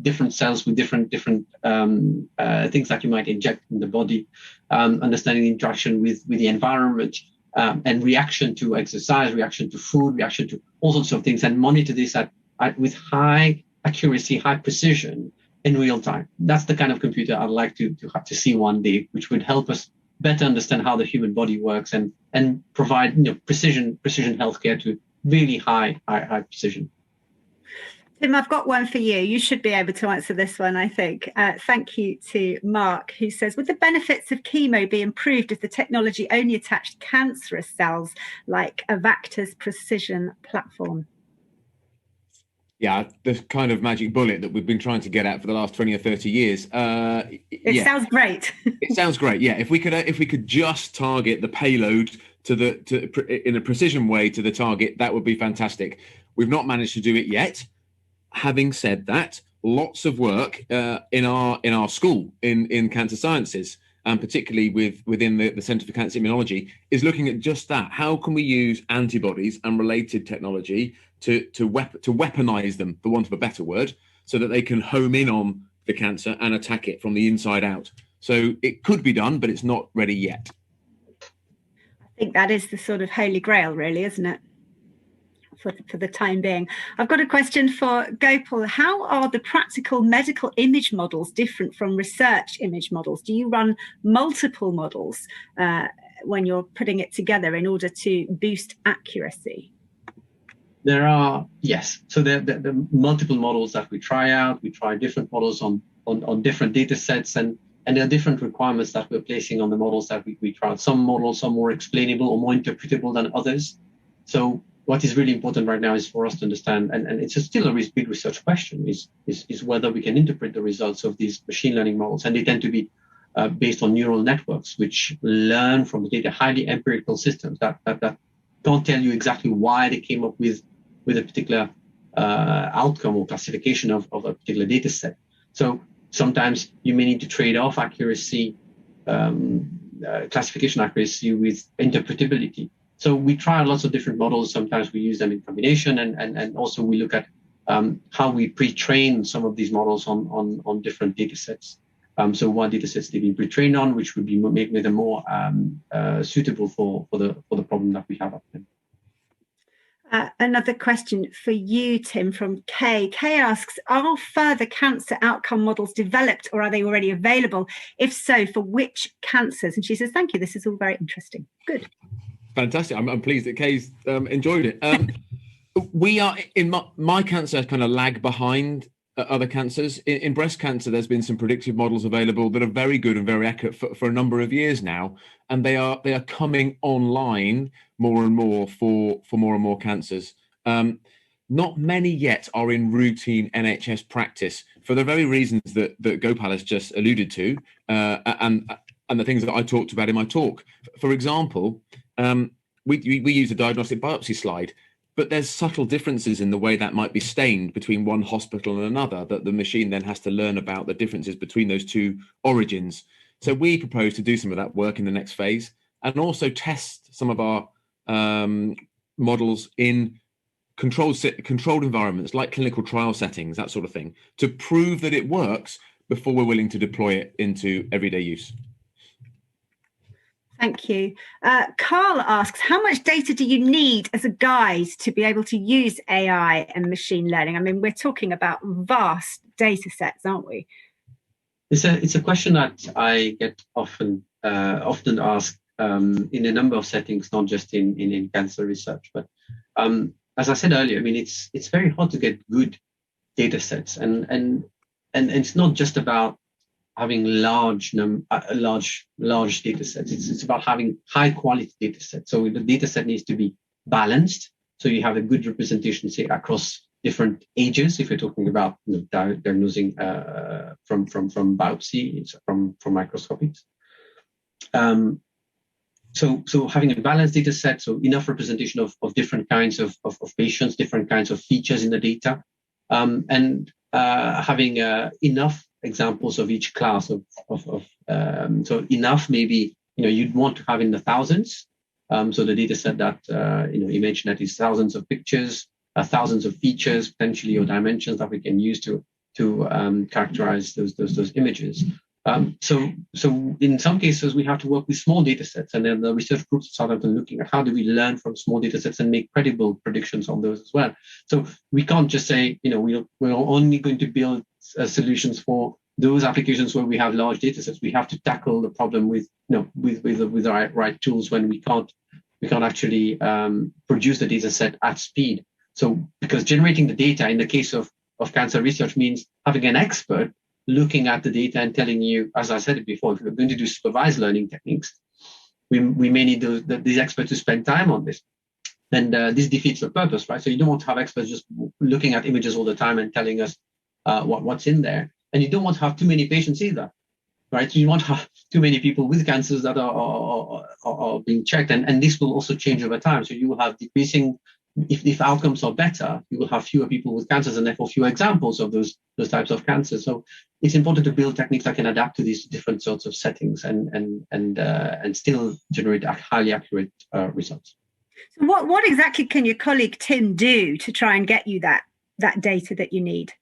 different cells, with different things that you might inject in the body, understanding the interaction with the environment, and reaction to exercise, reaction to food, reaction to all sorts of things, and monitor this with high accuracy, high precision in real time. That's the kind of computer I'd like to see one day, which would help us better understand how the human body works and provide precision healthcare to really high precision. Tim, I've got one for you. You should be able to answer this one, I think. Thank you to Mark, who says, would the benefits of chemo be improved if the technology only attached cancerous cells like Avacta's precision platform? Yeah, the kind of magic bullet that we've been trying to get at for the last 20 or 30 years. It sounds great. It sounds great. Yeah, if we could just target the payload in a precision way to the target, that would be fantastic. We've not managed to do it yet. Having said that, lots of work in our school in cancer sciences, and particularly within the Centre for Cancer Immunology, is looking at just that. How can we use antibodies and related technology to weaponize them, for want of a better word, so that they can home in on the cancer and attack it from the inside out? So it could be done, but it's not ready yet. I think that is the sort of holy grail, really, isn't it? For the time being. I've got a question for Gopal. How are the practical medical image models different from research image models? Do you run multiple models when you're putting it together in order to boost accuracy? There are, yes. So there are multiple models that we try out. We try different models on different data sets, and there are different requirements that we're placing on the models that we try. Some models are more explainable or more interpretable than others. So what is really important right now is for us to understand, and it's still a big research question, is whether we can interpret the results of these machine learning models. And they tend to be based on neural networks, which learn from the data, highly empirical systems that don't tell you exactly why they came up with a particular outcome or classification of a particular data set. So sometimes you may need to trade off accuracy, classification accuracy with interpretability. So we try lots of different models. Sometimes we use them in combination, and also we look at how we pre-train some of these models on different data sets. So what data sets they've been pre-trained on, which would be make them more suitable for the problem that we have up there. Another question for you, Tim, from Kay. Kay asks, are further cancer outcome models developed, or are they already available? If so, for which cancers? And she says, thank you, this is all very interesting. Good. Fantastic. I'm pleased that Kay's enjoyed it. We are, in my cancer, kind of lag behind other cancers. In breast cancer, there's been some predictive models available that are very good and very accurate for a number of years now, and they are coming online more and more for more and more cancers. Not many yet are in routine NHS practice for the very reasons that Gopal has just alluded to, and the things that I talked about in my talk. For example, we use a diagnostic biopsy slide, but there's subtle differences in the way that might be stained between one hospital and another, that the machine then has to learn about the differences between those two origins. So we propose to do some of that work in the next phase, and also test some of our models in controlled environments like clinical trial settings, that sort of thing, to prove that it works before we're willing to deploy it into everyday use. Thank you. Carl asks, how much data do you need as a guide to be able to use AI and machine learning? I mean, we're talking about vast data sets, aren't we? It's a question that I get often asked in a number of settings, not just in cancer research. But as I said earlier, I mean, it's very hard to get good data sets, and it's not just about having large data sets. It's about having high quality data sets. So the data set needs to be balanced, so you have a good representation, say, across different ages. If you're talking about diagnosing from biopsy, from microscopics. so having a balanced data set, so enough representation of different kinds of patients, different kinds of features in the data, and having enough examples of each class so enough, maybe, you'd want to have in the thousands. So the data set that, you mentioned, that is thousands of pictures, thousands of features potentially, or dimensions that we can use to characterize those images. So in some cases, we have to work with small data sets, and then the research groups at Southampton looking at how do we learn from small data sets and make credible predictions on those as well. So we can't just say, we're only going to build solutions for those applications where we have large data sets. We have to tackle the problem with the right tools when we can't actually produce the data set at speed. So because generating the data in the case of cancer research means having an expert looking at the data and telling you, as I said it before, if we're going to do supervised learning techniques, we may need these experts to spend time on this. And this defeats the purpose, right? So you don't want to have experts just looking at images all the time and telling us what's in there. And you don't want to have too many patients either, right? So you want to have too many people with cancers that are being checked. And this will also change over time. So you will have decreasing, if outcomes are better, you will have fewer people with cancers and therefore fewer examples of those types of cancers. So it's important to build techniques that can adapt to these different sorts of settings and still generate highly accurate results. So what exactly can your colleague Tim do to try and get you that data that you need?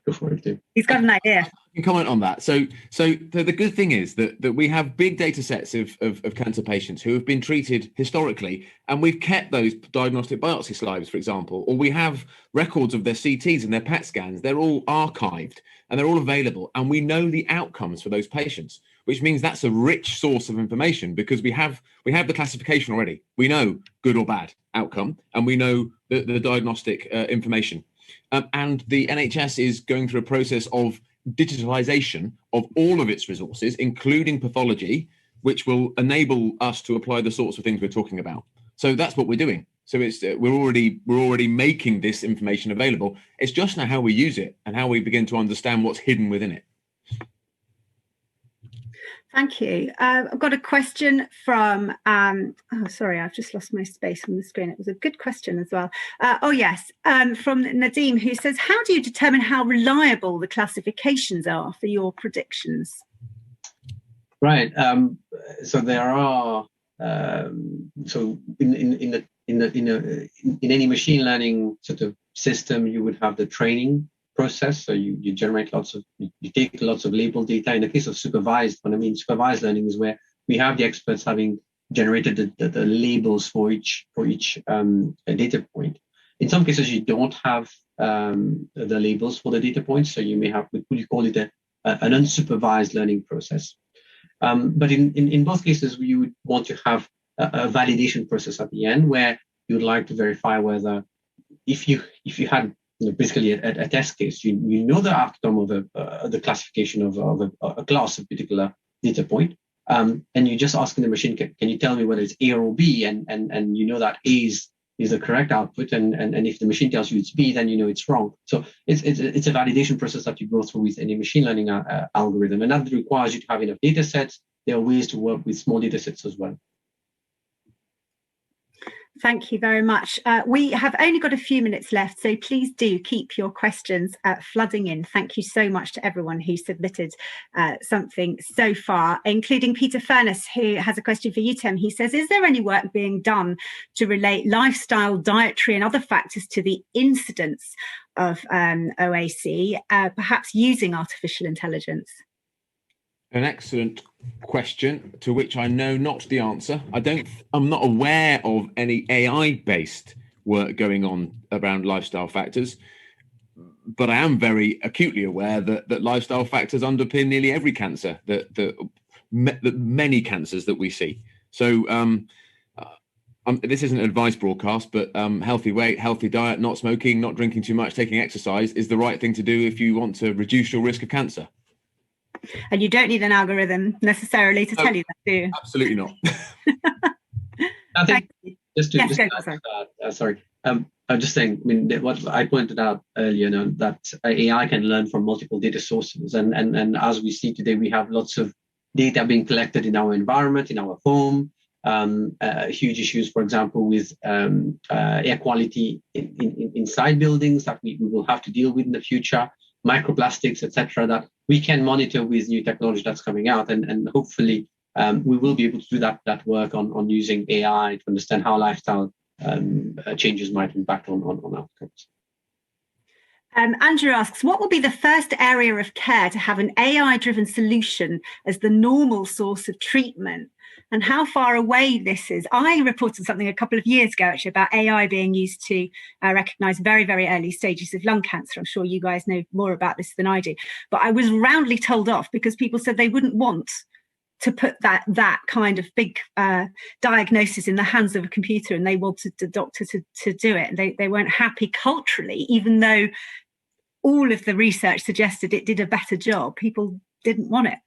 Go for it, Tim. He's got an idea. I can comment on that. So the good thing is that we have big data sets of cancer patients who have been treated historically, and we've kept those diagnostic biopsy slides, for example, or we have records of their CTs and their PET scans. They're all archived and they're all available, and we know the outcomes for those patients, which means that's a rich source of information because we have the classification already. We know good or bad outcome, and we know the diagnostic information. And the NHS is going through a process of digitalization of all of its resources, including pathology, which will enable us to apply the sorts of things we're talking about. So that's what we're doing. So it's we're already making this information available. It's just now how we use it and how we begin to understand what's hidden within it. Thank you. I've got a question from, sorry, I've just lost my space on the screen. It was a good question as well. From Nadeem, who says, how do you determine how reliable the classifications are for your predictions? Right. So there are, so in any machine learning sort of system, you would have the training process. So you generate you take lots of label data. In the case of supervised, what I mean supervised learning is where we have the experts having generated the labels for each data point. In some cases, you don't have the labels for the data points. So you may have, we call it an unsupervised learning process. But in both cases, you would want to have a validation process at the end where you would like to verify whether if you had basically a test case, you know the outcome of the classification of a class of particular data point, and you just asking the machine, can you tell me whether it's A or B, and you know that A is the correct output, and if the machine tells you it's B, then you know it's wrong. So it's a validation process that you go through with any machine learning algorithm, and that requires you to have enough data sets. There are ways to work with small data sets as well. Thank you very much. We have only got a few minutes left, so please do keep your questions flooding in. Thank you so much to everyone who submitted something so far, including Peter Furness, who has a question for you, Tim. He says, is there any work being done to relate lifestyle, dietary and other factors to the incidence of OAC, perhaps using artificial intelligence? An excellent question to which I know not the answer. I'm not aware of any AI-based work going on around lifestyle factors, but I am very acutely aware that lifestyle factors underpin nearly every cancer, that many cancers that we see. So this isn't an advice broadcast, but healthy weight, healthy diet, not smoking, not drinking too much, taking exercise is the right thing to do if you want to reduce your risk of cancer. And you don't need an algorithm necessarily to tell you that, do you? Absolutely not. I think I'm just saying, I mean, what I pointed out earlier, that AI can learn from multiple data sources. And as we see today, we have lots of data being collected in our environment, in our home, huge issues, for example, with air quality inside buildings that we will have to deal with in the future, microplastics, etc., that we can monitor with new technology that's coming out, and hopefully we will be able to do that work on using AI to understand how lifestyle changes might impact on outcomes. Andrew asks, what will be the first area of care to have an AI-driven solution as the normal source of treatment, and how far away this is? I reported something a couple of years ago actually about AI being used to recognise very, very early stages of lung cancer. I'm sure you guys know more about this than I do, but I was roundly told off because people said they wouldn't want to put that kind of big diagnosis in the hands of a computer, and they wanted the doctor to do it. They weren't happy culturally, even though all of the research suggested it did a better job. People didn't want it.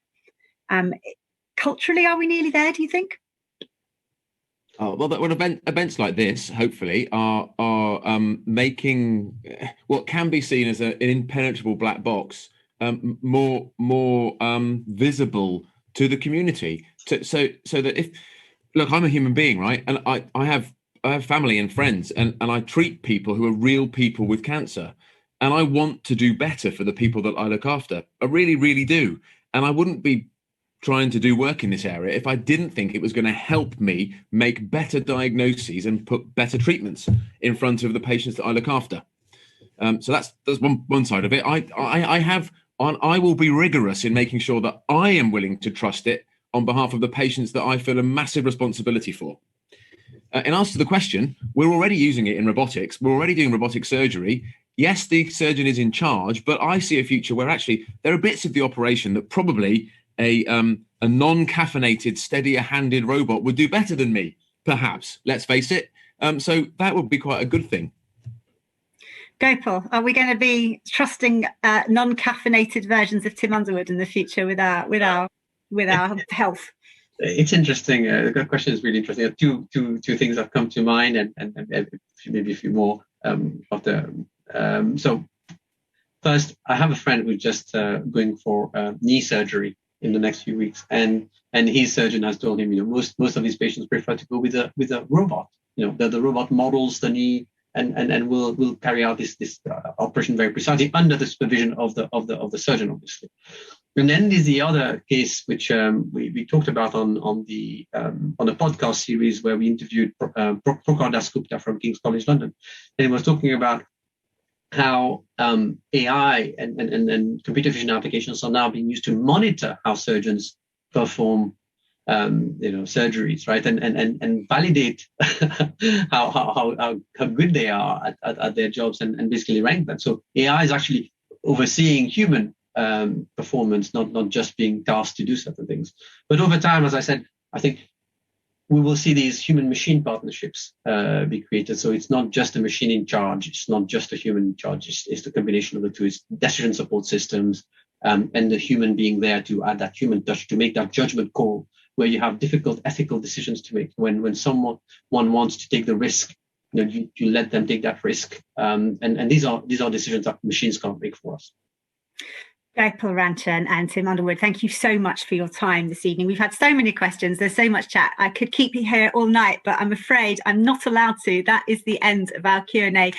Culturally, are we nearly there, do you think? Oh, well, events like this, hopefully, are making what can be seen as an impenetrable black box more visible to the community. So that if, look, I'm a human being, right? And I have family and friends, and I treat people who are real people with cancer. And I want to do better for the people that I look after. I really, really do. And I wouldn't be trying to do work in this area if I didn't think it was going to help me make better diagnoses and put better treatments in front of the patients that I look after. So that's one side of it. I will be rigorous in making sure that I am willing to trust it on behalf of the patients that I feel a massive responsibility for. In answer to the question, we're already using it in robotics. We're already doing robotic surgery. Yes, the surgeon is in charge, but I see a future where actually there are bits of the operation that probably a non-caffeinated, steadier-handed robot would do better than me, perhaps. Let's face it. So that would be quite a good thing. Gopal, are we going to be trusting non-caffeinated versions of Tim Underwood in the future with our health? It's interesting. The question is really interesting. Two things have come to mind, and maybe a few more after. So first, I have a friend who's just going for knee surgery in the next few weeks, and his surgeon has told him, most of his patients prefer to go with a robot. The robot models the knee and will carry out this operation very precisely under the supervision of the surgeon, obviously. And then there's the other case which we talked about on the podcast series where we interviewed Prokar Dasgupta from King's College London, and he was talking about how AI and computer vision applications are now being used to monitor how surgeons perform surgeries, right, and validate how good they are at their jobs and basically rank them. So AI is actually overseeing human performance, not just being tasked to do certain things. But over time, as I said, I think we will see these human-machine partnerships be created. So it's not just a machine in charge. It's not just a human in charge. It's the combination of the two. It's decision support systems and the human being there to add that human touch to make that judgment call where you have difficult ethical decisions to make. When someone wants to take the risk, you let them take that risk. And these are decisions that machines can't make for us. Gopal, Ramchurn and Tim Underwood, thank you so much for your time this evening. We've had so many questions. There's so much chat. I could keep you here all night, but I'm afraid I'm not allowed to. That is the end of our Q&A.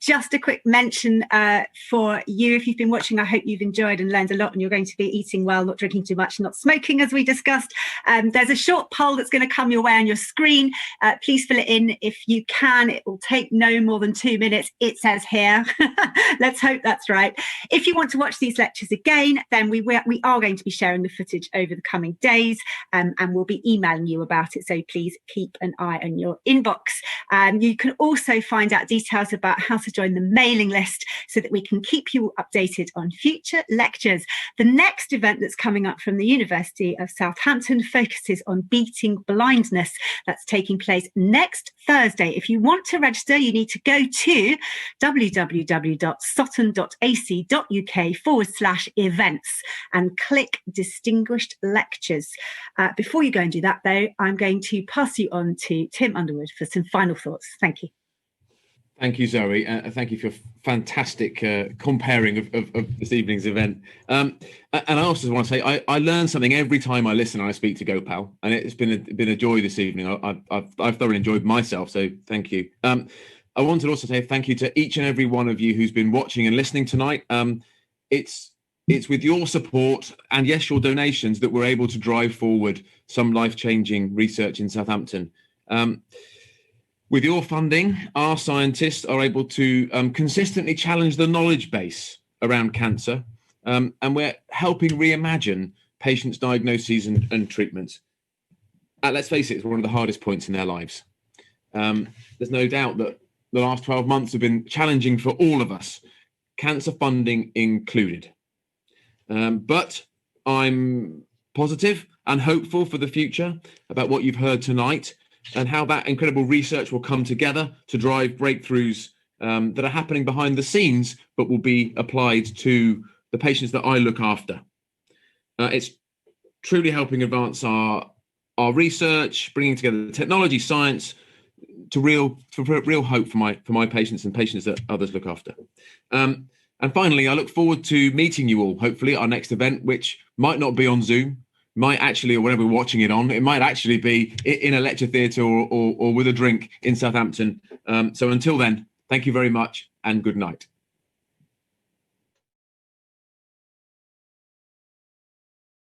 Just a quick mention for you. If you've been watching, I hope you've enjoyed and learned a lot, and you're going to be eating well, not drinking too much, not smoking, as we discussed. There's a short poll that's going to come your way on your screen. Please fill it in if you can. It will take no more than 2 minutes. It says here. Let's hope that's right. If you want to watch these lectures again, then we are going to be sharing the footage over the coming days, and we'll be emailing you about it, so please keep an eye on your inbox. You can also find out details about how to join the mailing list so that we can keep you updated on future lectures. The next event that's coming up from the University of Southampton focuses on beating blindness. That's taking place next Thursday. If you want to register, you need to go to www.sutton.ac.uk/events and click Distinguished Lectures. Before you go and do that, though, I'm going to pass you on to Tim Underwood for some final thoughts. Thank you. Thank you, Zoe. Thank you for your fantastic comparing of this evening's event. And I also want to say I learn something every time I listen and I speak to Gopal, and it's been a joy this evening. I've thoroughly enjoyed myself, so thank you. I wanted to also say thank you to each and every one of you who's been watching and listening tonight. It's with your support and, yes, your donations that we're able to drive forward some life-changing research in Southampton. With your funding, our scientists are able to consistently challenge the knowledge base around cancer, and we're helping reimagine patients' diagnoses and treatments. Let's face it, it's one of the hardest points in their lives. There's no doubt that the last 12 months have been challenging for all of us, cancer funding included. But I'm positive and hopeful for the future about what you've heard tonight, and how that incredible research will come together to drive breakthroughs that are happening behind the scenes, but will be applied to the patients that I look after. It's truly helping advance our research, bringing together the technology, science, to real hope for my patients and patients that others look after. And finally, I look forward to meeting you all, hopefully, at our next event, which might not be on Zoom, might actually, or whenever we're watching it on, it might actually be in a lecture theatre or with a drink in Southampton. So until then, thank you very much and good night.